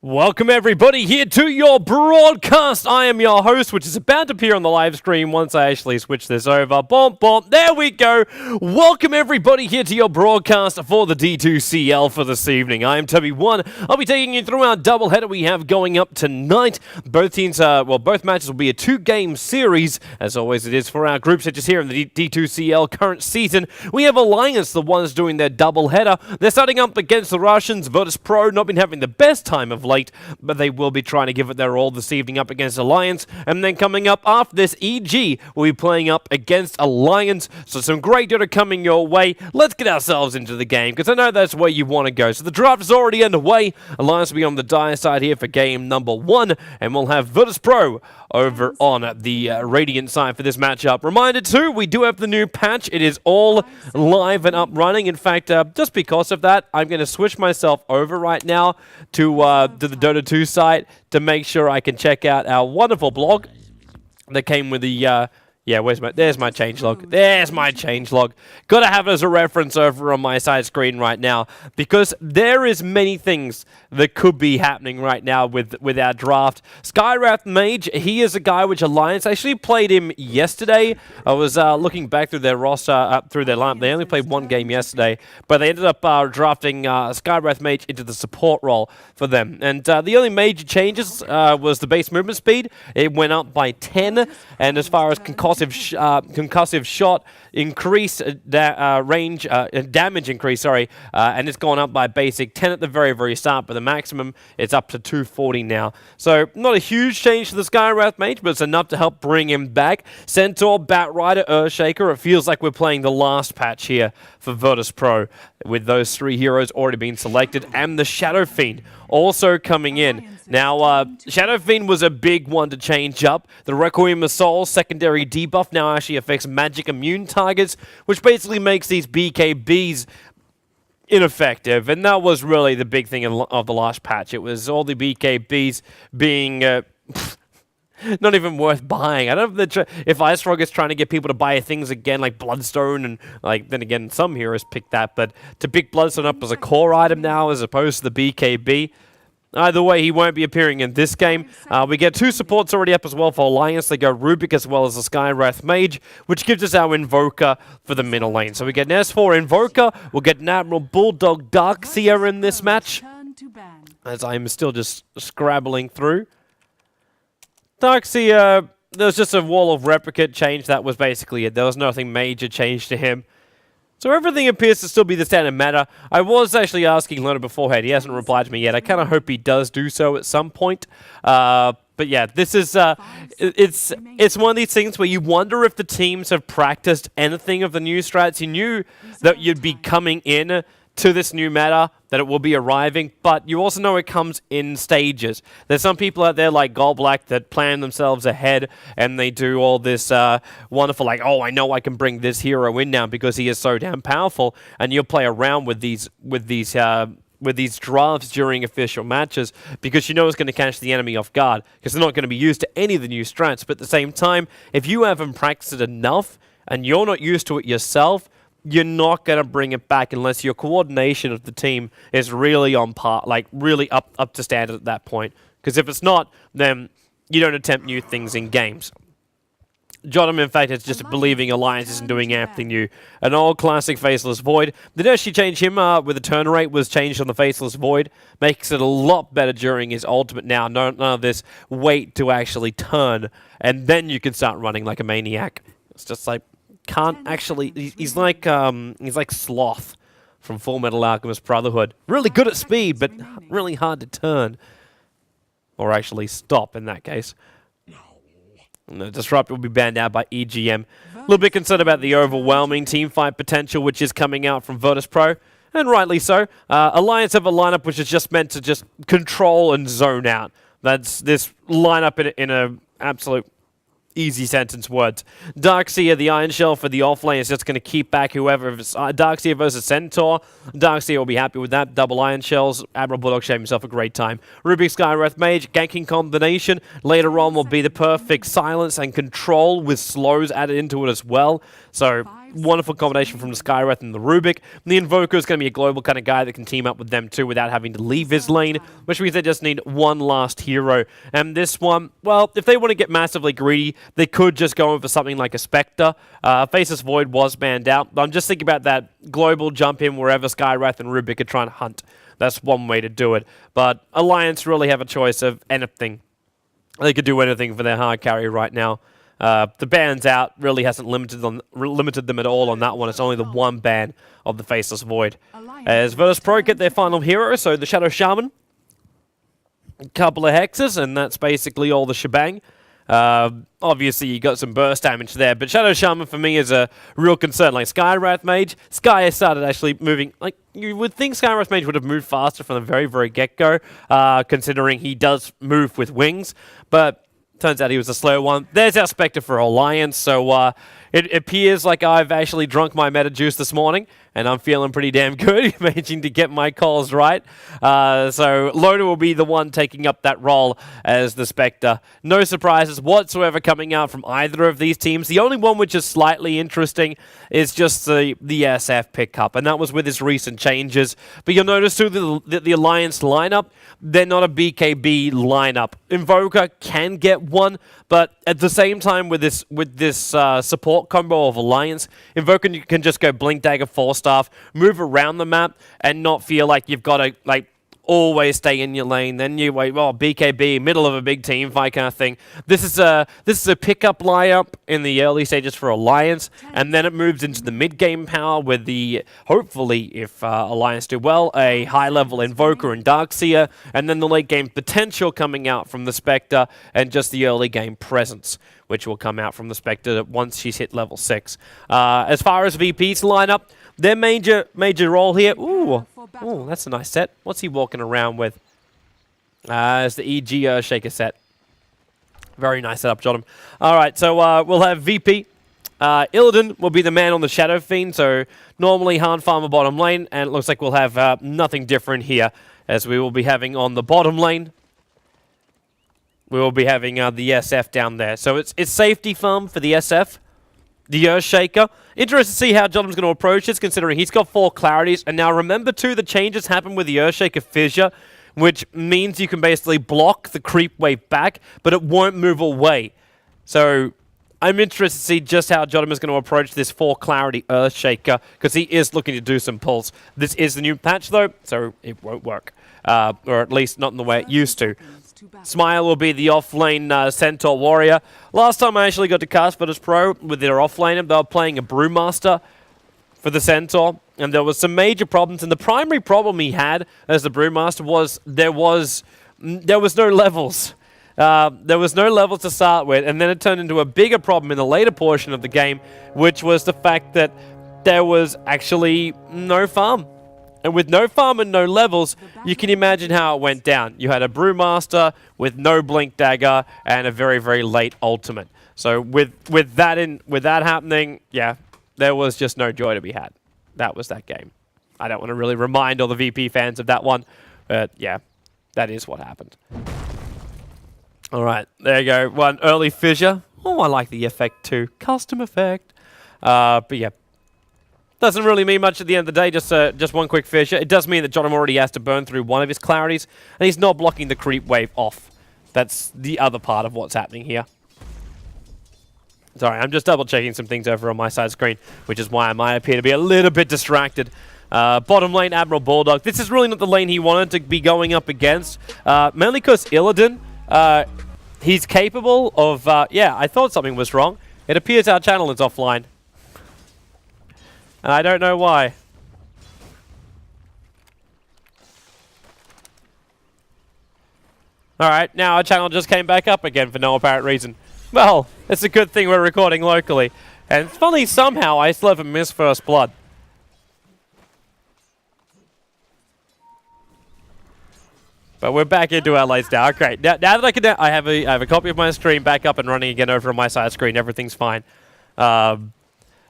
Welcome everybody here to your broadcast. I am your host, which is about to appear on the live stream once I actually switch this over. Boom, boom, there we go. Welcome everybody here to your broadcast for the D2CL for this evening. I am Toby1. I'll be taking you through our doubleheader we have going up tonight. Both teams, both matches will be a two-game series, as always it is for our group stages here in the D2CL current season. We have Alliance, the ones doing their doubleheader. They're starting up against the Russians. VirtusPro not been having the best time of late, but they will be trying to give it their all this evening up against Alliance. And then coming up after this, EG will be playing up against Alliance. So some great Dota coming your way. Let's get ourselves into the game, because I know that's where you want to go. So the draft is already underway. Alliance will be on the dire side here for game number 1, and we'll have VirtusPro over on the Radiant side for this matchup. Reminder too, we do have the new patch. It is all live and up running. In fact, just because of that, I'm going to switch myself over right now to the Dota 2 site to make sure I can check out our wonderful blog that came with the there's my changelog. There's my changelog. Gotta have it as a reference over on my side screen right now, because there is many things that could be happening right now with our draft. Skywrath Mage, he is a guy which Alliance actually played him yesterday. I was looking back through their roster, through their lineup. They only played one game yesterday, but they ended up drafting Skywrath Mage into the support role for them. And the only major changes was the base movement speed. It went up by 10, and as far as concussive shot increase, range, damage increase, and it's gone up by basic 10 at the very start, but the maximum it's up to 240 now. So not a huge change to the Skywrath Mage, but it's enough to help bring him back. Centaur, Batrider, Earthshaker, it feels like we're playing the last patch here for VirtusPro, with those 3 heroes already being selected, and the Shadow Fiend also coming in. Now, Shadow Fiend was a big one to change up. The Requiem of Soul secondary debuff now actually affects magic immune targets, which basically makes these BKBs ineffective, and that was really the big thing of the last patch. It was all the BKBs being not even worth buying. I don't know if Ice is trying to get people to buy things again, like Bloodstone, and then again, some heroes pick that, but to pick Bloodstone up as a core item now as opposed to the BKB, either way, he won't be appearing in this game. We get 2 supports already up as well for Alliance. They go Rubik as well as the Skywrath Mage, which gives us our Invoker for the middle lane. So we get an S4 Invoker. We'll get an Admiral Bulldog Darkseer in this match, as I'm still just scrabbling through. Darkseer, there was just a Wall of Replicate change. That was basically it. There was nothing major change to him. So everything appears to still be the standard meta. I was actually asking Leonard beforehand. He hasn't replied to me yet. I kind of hope he does do so at some point. But yeah, this is it's one of these things where you wonder if the teams have practiced anything of the new strats. You knew that you'd be coming in to this new meta, that it will be arriving, but you also know it comes in stages. There's some people out there like Golblack that plan themselves ahead, and they do all this wonderful, like, oh, I know I can bring this hero in now because he is so damn powerful, and you'll play around with these drafts during official matches, because you know it's going to catch the enemy off guard, because they're not going to be used to any of the new strats. But at the same time, if you haven't practiced it enough, and you're not used to it yourself, you're not going to bring it back unless your coordination of the team is really on par, like really up to standard at that point. Because if it's not, then you don't attempt new things in games. Jottam, in fact, is just believing Alliance isn't doing anything new. An old classic Faceless Void. They did actually change him with the turn rate was changed on the Faceless Void. Makes it a lot better during his ultimate now. None of this wait to actually turn, and then you can start running like a maniac. It's just like, can't actually, he's like Sloth from Full Metal Alchemist Brotherhood. Really good at speed, but really hard to turn. Or actually stop in that case. And the Disrupt will be banned out by EGM. A little bit concerned about the overwhelming teamfight potential which is coming out from VirtusPro, and rightly so. Alliance have a lineup which is just meant to just control and zone out. That's this lineup in a absolute easy sentence words. Darkseer, the Iron Shell for the offlane, is just going to keep back whoever. If it's Darkseer versus Centaur, Darkseer will be happy with that. Double Iron Shells. Admiral Bulldog shaved himself a great time. Rubik Skywrath Mage, ganking combination. Later on will be the perfect silence and control with slows added into it as well. So wonderful combination from the Skywrath and the Rubik. The Invoker is going to be a global kind of guy that can team up with them too without having to leave his lane, which means they just need one last hero. And this one, well, if they want to get massively greedy, they could just go in for something like a Spectre. Faceless Void was banned out, but I'm just thinking about that global jump in wherever Skywrath and Rubik are trying to hunt. That's one way to do it. But Alliance really have a choice of anything. They could do anything for their hard carry right now. The bans out really hasn't limited them at all on that one. It's only the one ban of the Faceless Void. As VirtusPro get their final hero, so the Shadow Shaman. A couple of hexes, and that's basically all the shebang. Obviously, you got some burst damage there, but Shadow Shaman for me is a real concern. Like Skywrath Mage, Sky has started actually moving. Like you would think Skywrath Mage would have moved faster from the very, very get-go, considering he does move with wings, but turns out he was a slow one. There's our Spectre for Alliance, so it appears like I've actually drunk my meta juice this morning, and I'm feeling pretty damn good, managing to get my calls right. So Loda will be the one taking up that role as the Spectre. No surprises whatsoever coming out from either of these teams. The only one which is slightly interesting is just the SF pickup, and that was with his recent changes. But you'll notice too the Alliance lineup, they're not a BKB lineup. Invoker can get one, but at the same time with this support combo of Alliance, Invoker can just go Blink Dagger, Force Staff, move around the map, and not feel like you've got to always stay in your lane. Then you wait, well, BKB, middle of a big team fight kind of thing. This is a pickup lineup in the early stages for Alliance, and then it moves into the mid game power with the hopefully, if Alliance do well, a high level Invoker and Darkseer, and then the late game potential coming out from the Spectre, and just the early game presence, which will come out from the Spectre once she's hit level 6. As far as VP's lineup, their major role here. Ooh, that's a nice set. What's he walking around with? It's the EG Shaker set. Very nice setup, John. All right, so we'll have VP. Illidan will be the man on the Shadow Fiend, so normally hard farmer bottom lane, and it looks like we'll have nothing different here, as we will be having on the bottom lane. We will be having the SF down there. So it's safety farm for the SF. The Earthshaker. Interested to see how Jonathan's going to approach this, considering he's got 4 clarities. And now remember, too, the changes happen with the Earthshaker Fissure, which means you can basically block the creep wave back, but it won't move away. So I'm interested to see just how Jonathan's going to approach this 4 clarity Earthshaker, because he is looking to do some pulls. This is the new patch, though, so it won't work. Or at least not in the way it used to. Smile will be the off-lane Centaur Warrior. Last time I actually got to cast VirtusPro with their off-laner, they were playing a Brewmaster for the Centaur, and there was some major problems. And the primary problem he had as the Brewmaster was there was no levels. There was no levels to start with, and then it turned into a bigger problem in the later portion of the game, which was the fact that there was actually no farm. And with no farm and no levels, you can imagine how it went down. You had a Brewmaster with no Blink Dagger and a very, very late ultimate. So with that happening, yeah, there was just no joy to be had. That was that game. I don't want to really remind all the VP fans of that one, but yeah, that is what happened. All right, there you go. One early fissure. Oh, I like the effect too. Custom effect. But yeah. Doesn't really mean much at the end of the day, just one quick fissure. It does mean that Jonathan already has to burn through one of his clarities, and he's not blocking the creep wave off. That's the other part of what's happening here. Sorry, I'm just double-checking some things over on my side screen, which is why I might appear to be a little bit distracted. Bottom lane, Admiral Bulldog. This is really not the lane he wanted to be going up against, mainly because Illidan, he's capable of... yeah, I thought something was wrong. It appears our channel is offline. And I don't know why. Alright, now our channel just came back up again for no apparent reason. Well, it's a good thing we're recording locally. And it's funny, somehow I still haven't missed First Blood. But we're back into our lights now. Great. Now that I can... I have a copy of my stream back up and running again over on my side screen. Everything's fine.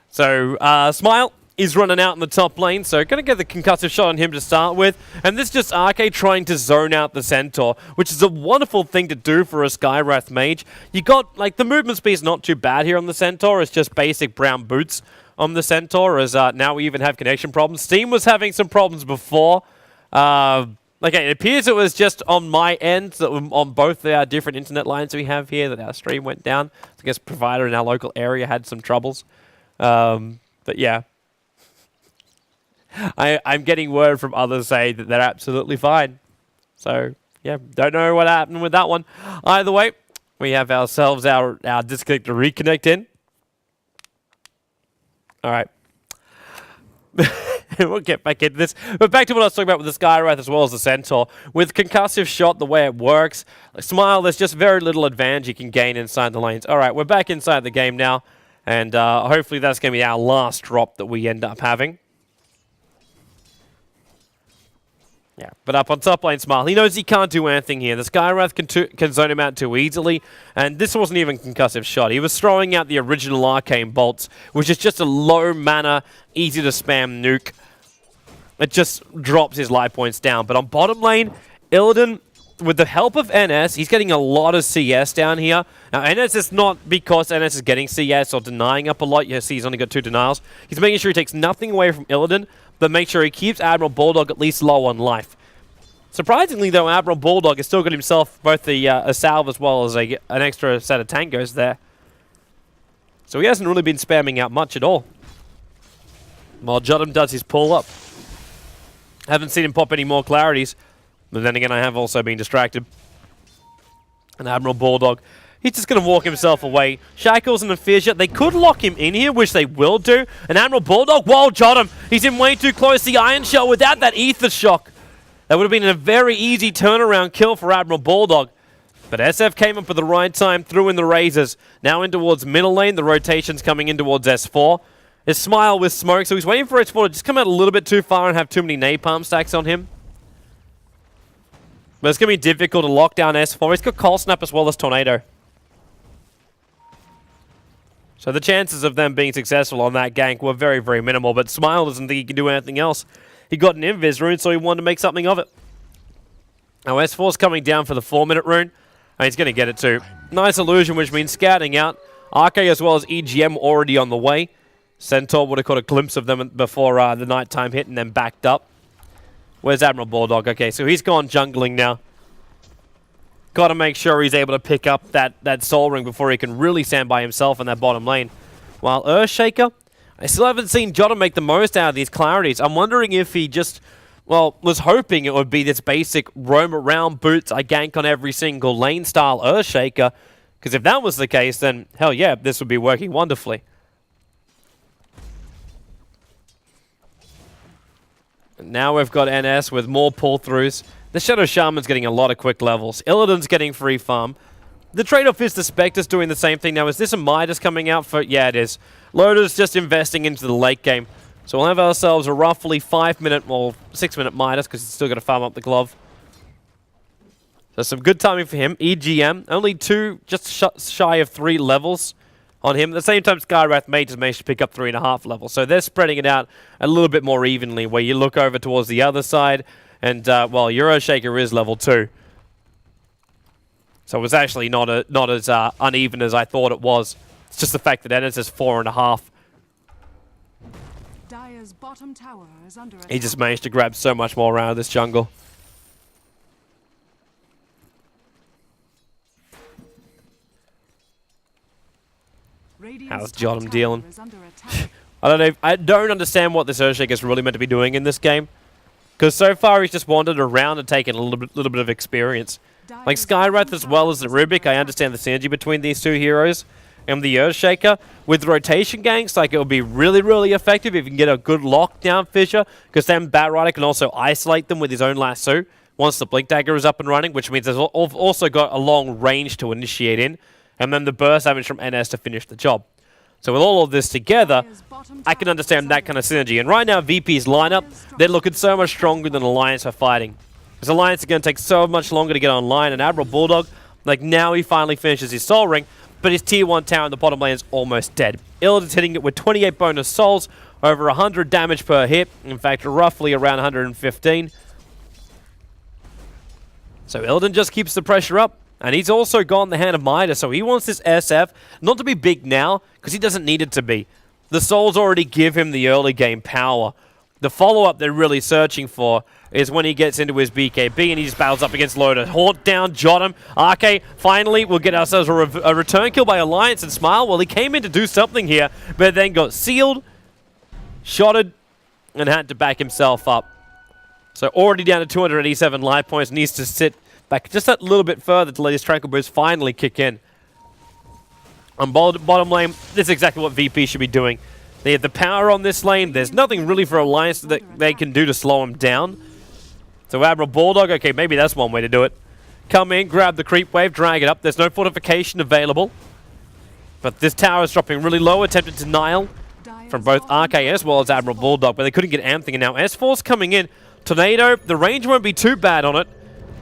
Smile is running out in the top lane, so going to get the concussive shot on him to start with. And this is just Arcade trying to zone out the Centaur, which is a wonderful thing to do for a Skywrath Mage. You got, like, the movement speed is not too bad here on the Centaur. It's just basic brown boots. on the Centaur, as now we even have connection problems. Steam was having some problems before. Okay, it appears it was just on my end, that on both the different internet lines we have here, that our stream went down. I guess provider in our local area had some troubles. But yeah. I'm getting word from others saying that they're absolutely fine. So, yeah, don't know what happened with that one. Either way, we have ourselves our disconnect to reconnect in. All right. We'll get back into this. But back to what I was talking about with the Skywrath as well as the Centaur. With concussive shot, the way it works, Smile, there's just very little advantage you can gain inside the lanes. All right, we're back inside the game now. And hopefully that's going to be our last drop that we end up having. Yeah, but up on top lane, Smile. He knows he can't do anything here. The Skywrath can zone him out too easily, and this wasn't even concussive shot. He was throwing out the original Arcane Bolts, which is just a low mana, easy to spam nuke. It just drops his life points down. But on bottom lane, Illidan, with the help of NS, he's getting a lot of CS down here. Now, NS is not because NS is getting CS or denying up a lot. You see he's only got 2 denials. He's making sure he takes nothing away from Illidan, but make sure he keeps Admiral Bulldog at least low on life. Surprisingly, though, Admiral Bulldog has still got himself both a salve as well as an extra set of tangos there. So he hasn't really been spamming out much at all. While Jodam does his pull-up. Haven't seen him pop any more clarities. But then again, I have also been distracted. And Admiral Bulldog, he's just going to walk himself away. Shackles and the Fissure, they could lock him in here, which they will do. And Admiral Bulldog, whoa, Jodam, he's in way too close. The Iron Shell without that Ether Shock. That would have been a very easy turnaround kill for Admiral Bulldog. But SF came up at the right time, threw in the razors. Now in towards middle lane, the rotation's coming in towards S4. His Smile with smoke, so he's waiting for S4 to just come out a little bit too far and have too many napalm stacks on him. But it's going to be difficult to lock down S4. He's got Cold Snap as well as Tornado. So the chances of them being successful on that gank were very, very minimal. But Smile doesn't think he can do anything else. He got an Invis rune, so he wanted to make something of it. Now S4's coming down for the 4-minute rune. And he's going to get it too. Nice illusion, which means scouting out. RK as well as EGM already on the way. Centaur would have caught a glimpse of them before the nighttime hit and then backed up. Where's Admiral Bulldog? Okay, so he's gone jungling now. Got to make sure he's able to pick up that Soul Ring before he can really stand by himself in that bottom lane. While Earthshaker, I still haven't seen Jodam make the most out of these clarities. I'm wondering if he just, well, was hoping it would be this basic roam around boots, I gank on every single lane style Earthshaker. Because if that was the case, then hell yeah, this would be working wonderfully. Now we've got NS with more pull-throughs. The Shadow Shaman's getting a lot of quick levels. Illidan's getting free farm. The trade-off is the Spectre's doing the same thing. Now, is this a Midas coming out for... Yeah, it is. Loda's just investing into the late game. So we'll have ourselves a roughly 5-minute, well, 6-minute Midas, because he's still got to farm up the glove. So some good timing for him. EGM, only 2, just shy of 3 levels on him. At the same time, Skywrath may just manage to pick up 3.5 levels. So they're spreading it out a little bit more evenly, where you look over towards the other side, and, well, Euroshaker is level 2. So it was actually not as uneven as I thought it was. It's just the fact that Ennis is 4.5. Dire's bottom tower is under attack. He just managed to grab so much more out of this jungle. How's Jodam dealing? I don't understand what this Earthshaker is really meant to be doing in this game. Because so far he's just wandered around and taken a little bit of experience. Like Skywrath as well as the Rubik, I understand the synergy between these two heroes. And the Earthshaker, with rotation ganks, like it will be really, really effective if you can get a good lockdown Fissure. Because then Batrider can also isolate them with his own lasso once the Blink Dagger is up and running, which means there's also got a long range to initiate in. And then the burst damage from NS to finish the job. So with all of this together, I can understand that kind of synergy. And right now, VP's lineup, they're looking so much stronger than Alliance for fighting. Because Alliance is going to take so much longer to get online. And Admiral Bulldog, like now he finally finishes his Soul Ring, but his tier 1 tower in the bottom lane is almost dead. Illidan's hitting it with 28 bonus souls, over 100 damage per hit. In fact, roughly around 115. So Illidan just keeps the pressure up. And he's also gone the hand of Midas, so he wants this SF not to be big now, because he doesn't need it to be. The souls already give him the early game power. The follow-up they're really searching for is when he gets into his BKB and he just battles up against Loda. Haunt down, jot him. RK, finally, we'll get ourselves a return kill by Alliance and Smile. Well, he came in to do something here, but then got sealed, shotted, and had to back himself up. So already down to 287 life points, needs to sit back just a little bit further to let his Tranquil Boost finally kick in. On bottom lane, this is exactly what VP should be doing. They have the power on this lane. There's nothing really for Alliance that they can do to slow him down. So Admiral Bulldog, okay, maybe that's one way to do it. Come in, grab the creep wave, drag it up. There's no fortification available. But this tower is dropping really low. Attempted denial from both RK as well as Admiral Bulldog, but they couldn't get anything. And now S4's coming in. Tornado, the range won't be too bad on it.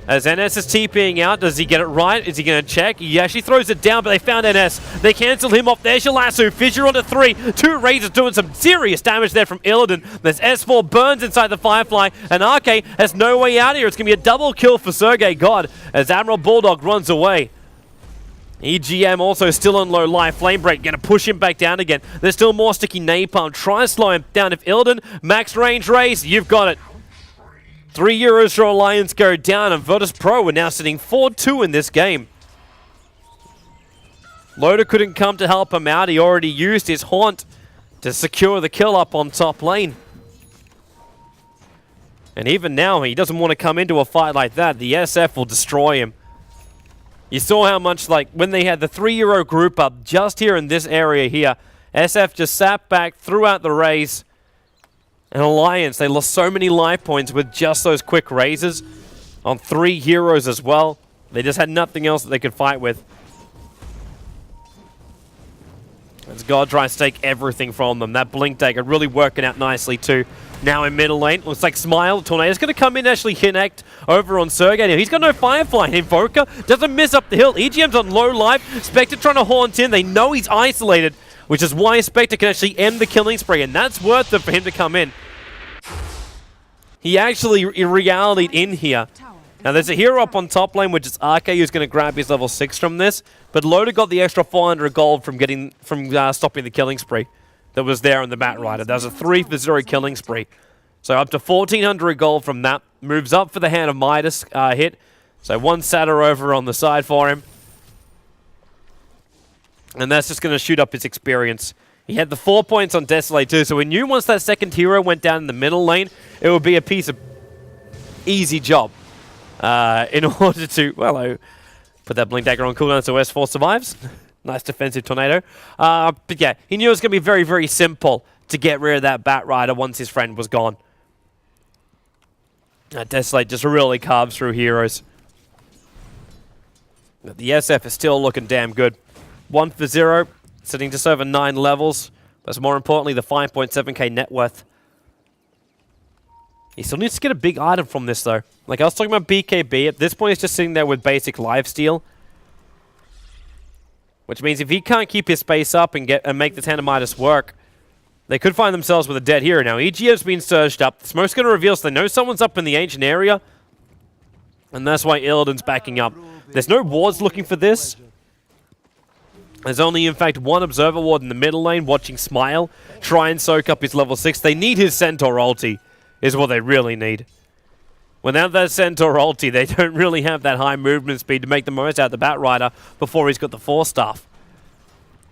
As NS is TPing out, does he get it right? Is he going to check? He actually throws it down, but they found NS. They cancel him off. There's your lasso. Fissure onto 3. 2 Razors doing some serious damage there from Illidan. There's S4 burns inside the Firefly, and RK has no way out here. It's going to be a double kill for Sergey God as Admiral Bulldog runs away. EGM also still on low life. Flame Break going to push him back down again. There's still more sticky napalm. Try to slow him down. If Illidan, max range race, you've got it. 3 euros for Alliance go down, and VirtusPro are now sitting 4-2 in this game. Loda couldn't come to help him out. He already used his Haunt to secure the kill up on top lane. And even now, he doesn't want to come into a fight like that. The SF will destroy him. You saw how much, like, when they had the 3 euro group up just here in this area here, SF just sat back, threw out the raise. And Alliance, they lost so many life points with just those quick raises on 3 heroes as well. They just had nothing else that they could fight with. As God tries to take everything from them. That Blink Dagger really working out nicely too. Now in middle lane, looks like Smile. Tornado's going to come in and actually connect over on Sergey. Now, he's got no Firefly. Invoker doesn't miss up the hill. EGM's on low life. Spectre trying to haunt in. They know he's isolated, which is why Spectre can actually end the killing spree, and that's worth it for him to come in. He actually reality'd in here. Now there's a hero up on top lane, which is RK, who's going to grab his level 6 from this, but Loda got the extra 400 gold from stopping the killing spree that was there on the Bat Rider. That was a 3-for-0 killing spree. So up to 1,400 gold from that. Moves up for the Hand of Midas hit. So 1 Satyr over on the side for him. And that's just going to shoot up his experience. He had the 4 points on Desolate too, so we knew once that second hero went down in the middle lane, it would be a piece of easy job. In order to, well, put that Blink Dagger on cooldown so S4 survives. Nice defensive tornado. But yeah, he knew it was going to be very, very simple to get rid of that Bat Rider once his friend was gone. Desolate just really carves through heroes. But the SF is still looking damn good. 1-for-0, sitting just over 9 levels. But more importantly, the 5.7k net worth. He still needs to get a big item from this, though. Like I was talking about BKB, at this point he's just sitting there with basic lifesteal. Which means if he can't keep his space up and make the Tandemitis work, they could find themselves with a dead hero. Now, EGF's been surged up. The smoke's going to reveal, so they know someone's up in the ancient area. And that's why Illidan's backing up. There's no wards looking for this. There's only, in fact, 1 Observer Ward in the middle lane watching Smile try and soak up his level 6. They need his Centaur ulti, is what they really need. Without that Centaur ulti, they don't really have that high movement speed to make the most out of the Bat Rider before he's got the Force Staff.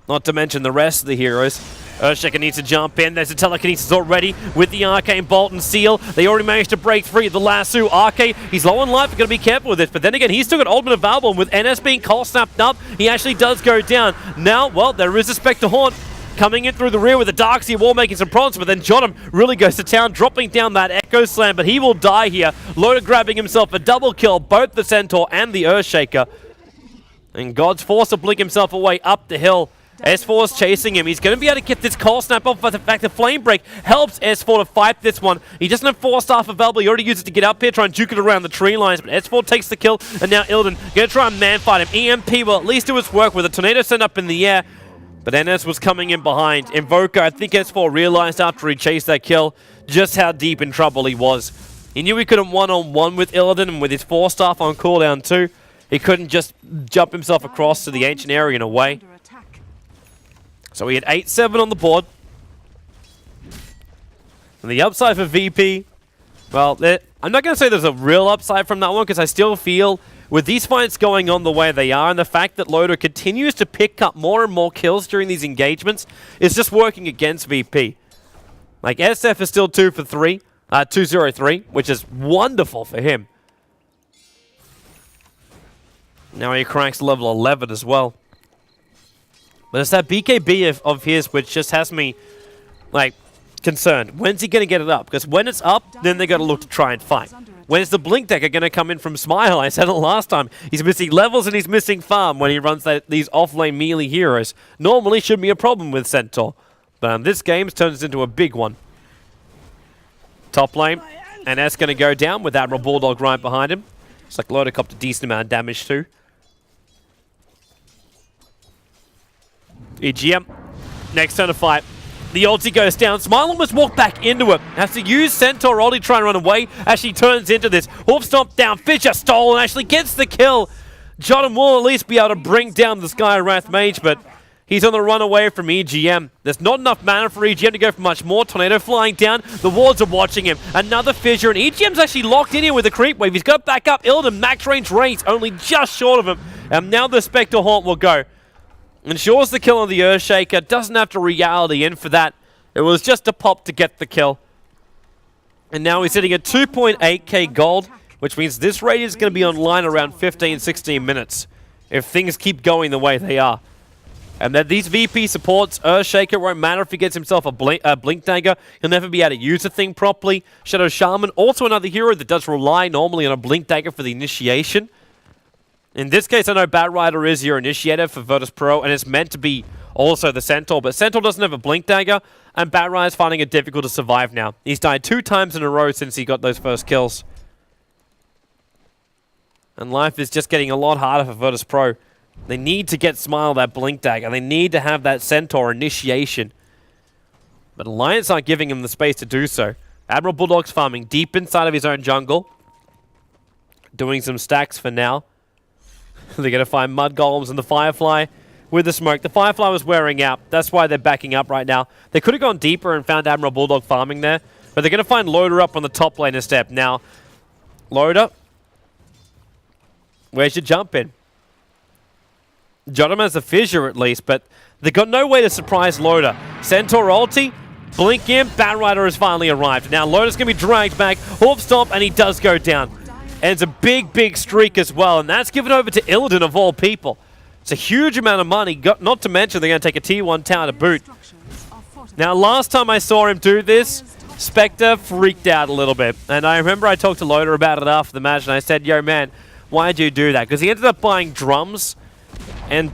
Not to mention the rest of the heroes. Earthshaker needs to jump in. There's a telekinesis already with the Arcane Bolt and Seal. They already managed to break free of the lasso. Arcane, he's low on life. We've got to be careful with this. But then again, he's still got Ultimate available. And with NS being cold snapped up, he actually does go down. Now, well, there is a Spectre Haunt coming in through the rear with the Darkseer Wall making some problems. But then Jotum really goes to town, dropping down that Echo Slam. But he will die here. Loda grabbing himself a double kill, both the Centaur and the Earthshaker. And God's forced to blink himself away up the hill. S4 is chasing him. He's going to be able to get this cold snap off, but the fact that Flame Break helps S4 to fight this one. He doesn't have Force Staff available. He already used it to get up here, try and juke it around the tree lines, but S4 takes the kill, and now Illidan going to try and man-fight him. EMP will at least do its work with a Tornado sent up in the air, but NS was coming in behind. Invoker, I think S4 realized after he chased that kill just how deep in trouble he was. He knew he couldn't one-on-one with Illidan, and with his Force Staff on cooldown too, he couldn't just jump himself across to the ancient area in a way. So we had 8-7 on the board. And the upside for VP, well, I'm not going to say there's a real upside from that one, because I still feel with these fights going on the way they are, and the fact that Loader continues to pick up more and more kills during these engagements, is just working against VP. Like, SF is still 2 for 3, 203, which is wonderful for him. Now he cracks level 11 as well. But it's that BKB of his which just has me, like, concerned. When's he going to get it up? Because when it's up, then they got to look to try and fight. When's the Blink Decker going to come in from Smile? I said it last time. He's missing levels and he's missing farm when he runs these off-lane melee heroes. Normally shouldn't be a problem with Centaur. But in this game, it turns into a big one. Top lane. And that's going to go down with Admiral Bulldog right behind him. It's like Loader copped a decent amount of damage too. EGM. Next turn to fight. The ulti goes down. Smile almost walked back into it. Has to use Centaur ulti, try and run away. Actually turns into this. Hoof stomp down. Fisher stole and actually gets the kill. Jordan will at least be able to bring down the Sky Wrath Mage, but he's on the run away from EGM. There's not enough mana for EGM to go for much more. Tornado flying down. The wards are watching him. Another fissure, and EGM's actually locked in here with a creep wave. He's got to back up. Illidan, max range race, only just short of him. And now the Spectre Haunt will go. Ensures the kill on the Earthshaker. Doesn't have to reality in for that. It was just a pop to get the kill. And now he's sitting at 2.8k gold, which means this raid is going to be online around 15-16 minutes if things keep going the way they are. And that these VP supports, Earthshaker won't matter if he gets himself a Blink Dagger. He'll never be able to use the thing properly. Shadow Shaman, also another hero that does rely normally on a Blink Dagger for the initiation. In this case, I know Batrider is your initiator for VirtusPro, and it's meant to be also the Centaur, but Centaur doesn't have a Blink Dagger, and Batrider is finding it difficult to survive now. He's died 2 times in a row since he got those first kills. And life is just getting a lot harder for VirtusPro. They need to get Smile that Blink Dagger. They need to have that Centaur initiation. But Alliance aren't giving him the space to do so. Admiral Bulldog's farming deep inside of his own jungle. Doing some stacks for now. They're going to find Mud Golems and the Firefly with the smoke. The Firefly was wearing out. That's why they're backing up right now. They could have gone deeper and found Admiral Bulldog farming there. But they're going to find Loader up on the top lane instead. Now, Loader, where's your jump in? Jottam has a fissure at least, but they've got no way to surprise Loader. Centaur ulti, blink in, Batrider has finally arrived. Now Loader's going to be dragged back, Hoof Stomp, and he does go down. And it's a big, big streak as well, and that's given over to Illidan of all people. It's a huge amount of money, not to mention they're going to take a tier 1 tower to boot. Now, last time I saw him do this, Spectre freaked out a little bit. And I remember I talked to Loader about it after the match, and I said, yo, man, why'd you do that? Because he ended up buying drums, and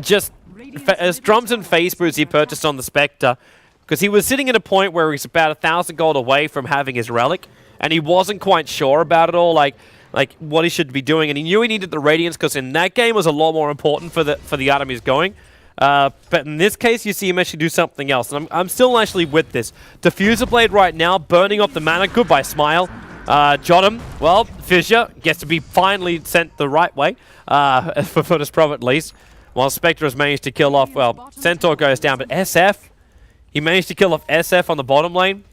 just as drums and face boots he purchased on the Spectre, because he was sitting at a point where he's about 1,000 gold away from having his relic, and he wasn't quite sure about it all, like what he should be doing, and he knew he needed the Radiance because in that game was a lot more important for the item he's going. But in this case, you see him actually do something else, and I'm still actually with this. Diffuser Blade right now, burning off the mana. Goodbye, Smile. Jottam, well, Fissure gets to be finally sent the right way, for VirtusPro at least, while Spectre has managed to kill off, well, Centaur goes down, but SF, he managed to kill off SF on the bottom lane.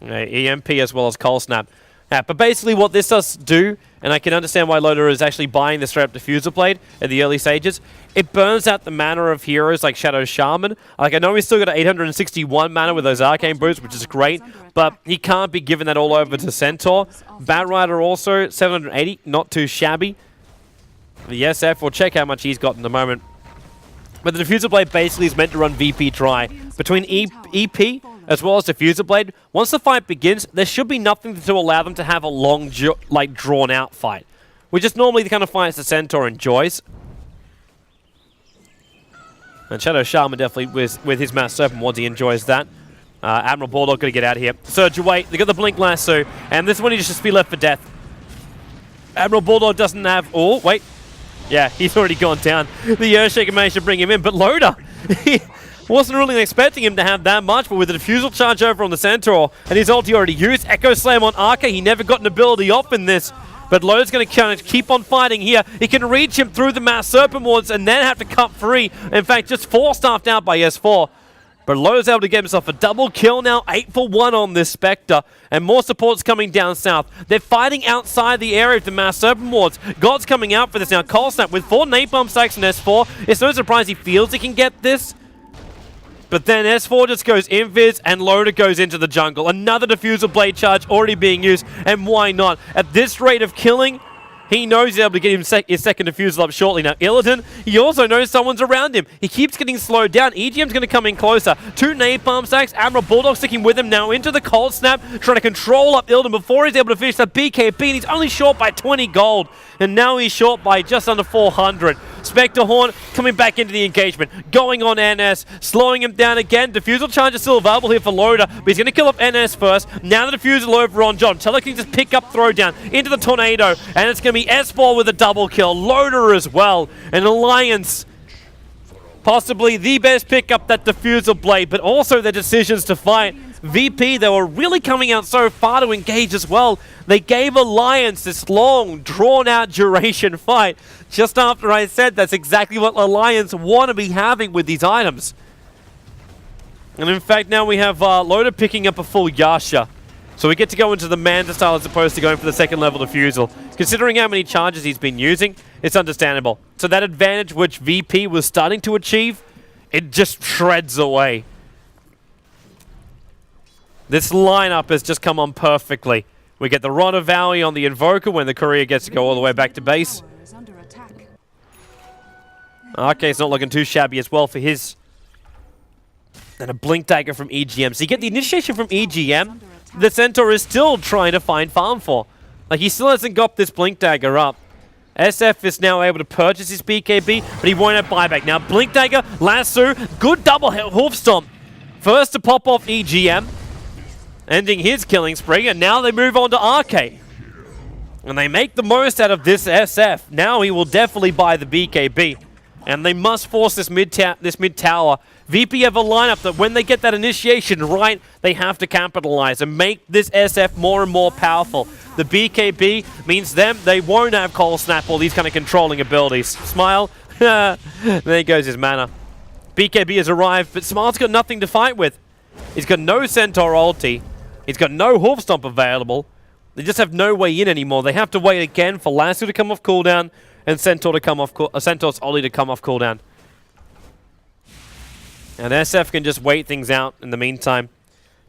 EMP as well as Cold Snap. But basically what this does do, and I can understand why Loader is actually buying the straight up Diffuser Blade at the early stages, it burns out the mana of heroes like Shadow Shaman. Like, I know he's still got 861 mana with those Arcane Boots, which is great, but he can't be giving that all over to Centaur. Batrider also, 780, not too shabby. The SF, we'll check how much he's got in the moment. But the Diffuser Blade basically is meant to run VP dry. Between EP as well as Diffuser Blade, once the fight begins, there should be nothing to allow them to have a long, drawn-out fight, which is normally the kind of fights the Centaur enjoys. And Shadow Shaman definitely, with his Mass Serpent Wards, he enjoys that. Admiral Bulldog got to get out of here. Surge away, they got the Blink Lasso, and this one he just be left for death. Admiral Bulldog doesn't have... Oh, wait. Yeah, he's already gone down. The Earthshaker managed to bring him in, but Loader... wasn't really expecting him to have that much, but with the Diffusal charge over on the Centaur, and his ulti already used, Echo Slam on Arca, he never got an ability off in this, but Loader's going to kind of keep on fighting here. He can reach him through the Mass Serpent Wards and then have to cut free. In fact, just 4 staffed out by S4. But Lowe's able to get himself a double kill now, 8 for 1 on this Spectre, and more supports coming down south. They're fighting outside the area of the Mass Serpent Wards. God's coming out for this now. Cold Snap with 4 Napalm stacks in S4. It's no surprise he feels he can get this. But then S4 just goes invis and Loader goes into the jungle. Another Diffusal Blade charge already being used, and why not? At this rate of killing, he knows he's able to get his second Diffusal up shortly. Now, Illidan, he also knows someone's around him. He keeps getting slowed down. EGM's going to come in closer. 2 Napalm stacks. Admiral Bulldog sticking with him now into the Cold Snap, trying to control up Illidan before he's able to finish that BKB, and he's only short by 20 gold. And now he's short by just under 400. Spectre Horn coming back into the engagement, going on NS, slowing him down again. Diffusal charge is still available here for Loader, but he's going to kill up NS first. Now the Diffusal over on John. Teller can just pick up Throwdown into the Tornado, and it's going to be S4 with a double kill. Loader as well. And Alliance, possibly the best pickup, that Diffusal Blade, but also their decisions to fight. VP, they were really coming out so far to engage as well. They gave Alliance this long, drawn-out duration fight. Just after I said that's exactly what Alliance want to be having with these items. And in fact, now we have Loader picking up a full Yasha. So we get to go into the Manta style as opposed to going for the second level Diffusal. Considering how many charges he's been using, it's understandable. So that advantage which VP was starting to achieve, it just shreds away. This lineup has just come on perfectly. We get the Rod of Valley on the Invoker when the Courier gets to go all the way back to base. Arcade's not looking too shabby as well for his. And a Blink Dagger from EGM. So you get the initiation from EGM. The Centaur is still trying to find farm for. Like, he still hasn't got this Blink Dagger up. SF is now able to purchase his BKB, but he won't have buyback. Now, Blink Dagger, Lasso, good double hoof stomp. First to pop off EGM, ending his killing spree, and now they move on to Arcade. And they make the most out of this SF. Now he will definitely buy the BKB. And they must force this mid tower. VP have a lineup that when they get that initiation right, they have to capitalize and make this SF more and more powerful. The BKB means they won't have Cold Snap or these kind of controlling abilities. Smile, there goes his mana. BKB has arrived, but Smile's got nothing to fight with. He's got no Centaur ulti. He's got no Hoof Stomp available. They just have no way in anymore. They have to wait again for Lasso to come off cooldown and Centaur to come off Centaur's Ollie to come off cooldown. And SF can just wait things out in the meantime.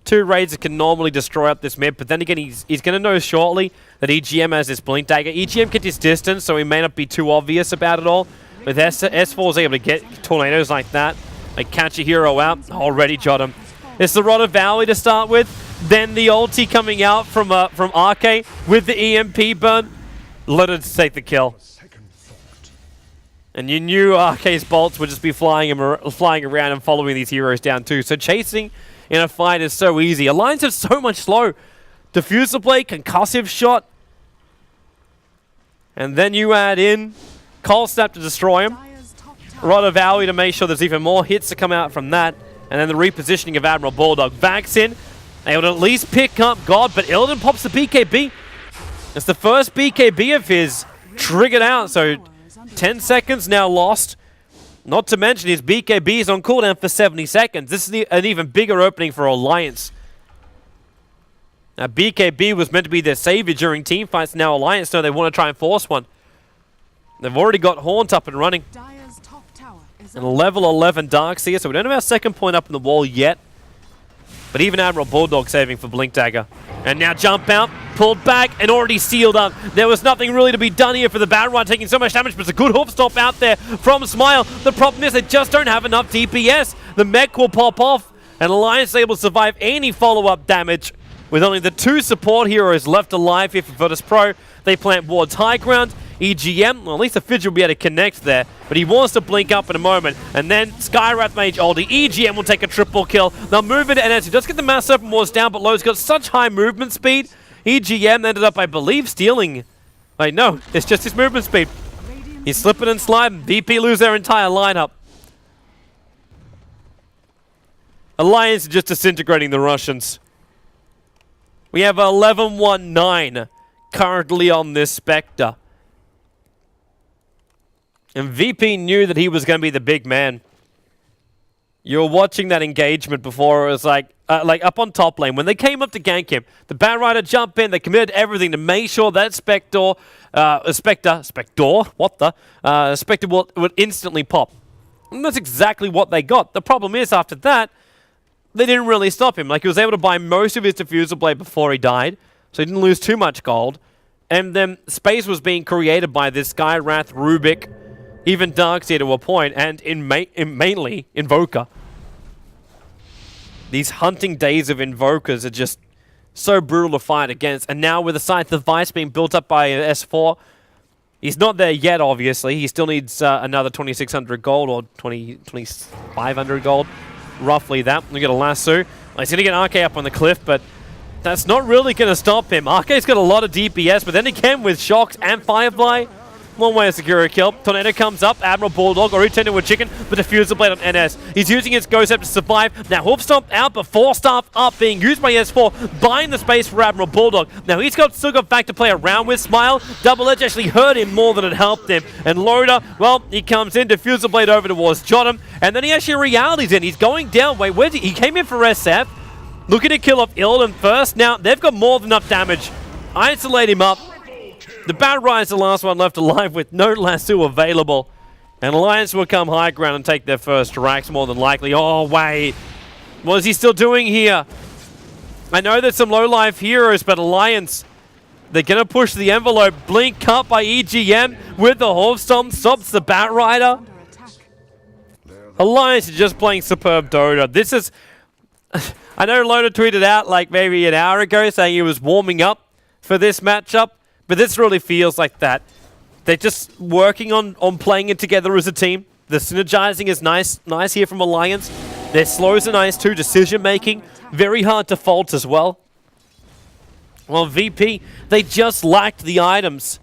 2 raids that can normally destroy up this mid, but then again, he's going to know shortly that EGM has this Blink Dagger. EGM gets his distance, so he may not be too obvious about it all. With S4 is able to get tornadoes like that. They catch a hero out, already jot him. It's the Rod of Valley to start with, then the ulti coming out from Arcade with the EMP burn. Let it take the kill. And you knew Arcade's bolts would just be flying around and following these heroes down too. So chasing in a fight is so easy. Alliance have so much slow. Diffusal Blade, concussive shot. And then you add in Cold Snap to destroy him. Rod of Valley to make sure there's even more hits to come out from that. And then the repositioning of Admiral Bulldog. Vax in, able to at least pick up God, but Illidan pops the BKB. It's the first BKB of his triggered out, so 10 seconds now lost. Not to mention his BKB is on cooldown for 70 seconds. This is an even bigger opening for Alliance. Now, BKB was meant to be their savior during team fights. Now Alliance know they want to try and force one. They've already got Haunt up and running. And level 11 Darkseer, so we don't have our second point up in the wall yet. But even Admiral Bulldog saving for Blink Dagger. And now jump out, pulled back, and already sealed up. There was nothing really to be done here for the Battle Run, taking so much damage, but it's a good hoof stop out there from Smile. The problem is they just don't have enough DPS. The mech will pop off, and Alliance is able to survive any follow-up damage. With only the 2 support heroes left alive here for VirtusPro, they plant wards high ground. EGM, well, at least the Fidget will be able to connect there, but he wants to blink up in a moment. And then Skywrath Mage ulti. EGM will take a triple kill. They'll move into NS. He does get the Mass Serpent Wards down, but Lowe's got such high movement speed. EGM ended up, I believe, stealing. Wait, no, it's just his movement speed. He's slipping and sliding. VP lose their entire lineup. Alliance is just disintegrating the Russians. We have 11-1-9 currently on this Spectre. And VP knew that he was going to be the big man. You were watching that engagement before. It was like up on top lane. When they came up to gank him, the Batrider jumped in. They committed everything to make sure that Spectre would instantly pop. And that's exactly what they got. The problem is, after that, they didn't really stop him. Like, he was able to buy most of his Diffusal Blade before he died, so he didn't lose too much gold. And then space was being created by this Sky Wrath, Rubik, even Darkseer to a point, and mainly Invoker. These hunting days of Invokers are just so brutal to fight against. And now with the Scythe of Vice being built up by S4, he's not there yet, obviously. He still needs another 2,600 gold or 2,500 gold. Roughly that. We get a lasso. He's going to get RK up on the cliff, but that's not really going to stop him. RK's got a lot of DPS, but then again with Shocks and Firefly, one way to secure a kill. Tornado comes up. Admiral Bulldog already turned into a chicken, but Diffusal Blade on NS. He's using his Ghost Step to survive. Now Hoof Stomp out, but Force Staff up, being used by S4, buying the space for Admiral Bulldog. Now he's still got back to play around with Smile. Double Edge actually hurt him more than it helped him. And Loader, well, he comes in, Diffusal Blade over towards Jotum, and then he actually realities in. He's going down. Wait, where's he? He came in for SF. Looking to kill off Illidan first. Now, they've got more than enough damage. Isolate him up. The Batrider's the last one left alive with no lasso available. And Alliance will come high ground and take their first racks, more than likely. Oh, wait. What is he still doing here? I know there's some low-life heroes, but Alliance, they're going to push the envelope. Blink cut by EGM with the Hoof Stomp, stops the Batrider. Alliance is just playing superb Dota. This is... I know Loda tweeted out like maybe an hour ago saying he was warming up for this matchup, but this really feels like that. They're just working on playing it together as a team. The synergizing is nice here from Alliance. Their slows are nice too, decision making. Very hard to fault as well. Well, VP, they just lacked the items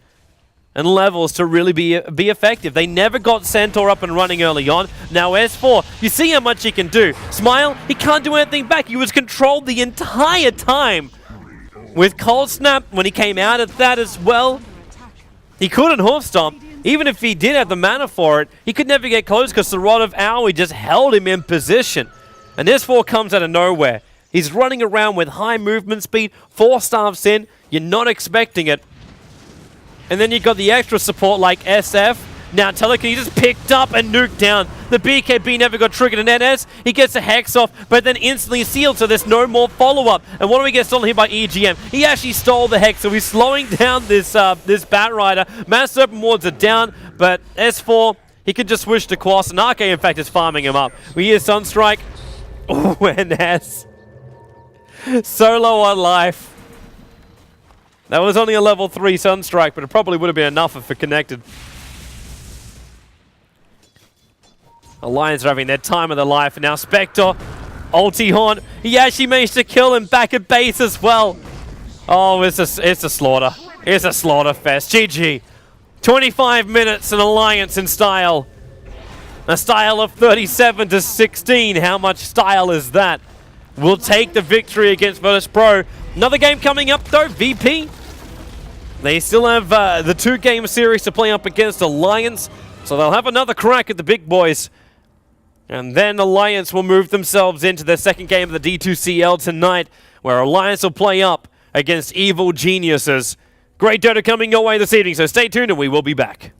and levels to really be effective. They never got Centaur up and running early on. Now S4, you see how much he can do. Smile, he can't do anything back. He was controlled the entire time. With Cold Snap, when he came out of that as well, he couldn't Hoof Stomp. Even if he did have the mana for it, he could never get close because the Rod of Aoi just held him in position. And S4 comes out of nowhere. He's running around with high movement speed, 4 staffs in, you're not expecting it. And then you've got the extra support like SF. Now Telekinesis picked up and nuked down. The BKB never got triggered in NS. He gets a Hex off, but then instantly sealed, so there's no more follow-up. And what do we get stolen here by EGM? He actually stole the Hex, so he's slowing down this Batrider. Mass Serpent Wards are down, but S4, he could just switch to Quas, and RK, in fact, is farming him up. We hear Sunstrike. Oh, NS. Solo on life. That was only a level 3 Sunstrike, but it probably would have been enough if it connected. Alliance are having their time of their life, and now Spectre, ulti Horn, he actually managed to kill him back at base as well. Oh, it's a slaughter. It's a slaughter fest. GG. 25 minutes and Alliance in style. A style of 37 to 16. How much style is that? We'll take the victory against VirtusPro. Another game coming up though, VP. They still have the 2-game series to play up against Alliance, so they'll have another crack at the big boys. And then Alliance will move themselves into their second game of the D2CL tonight, where Alliance will play up against Evil Geniuses. Great Dota coming your way this evening, so stay tuned and we will be back.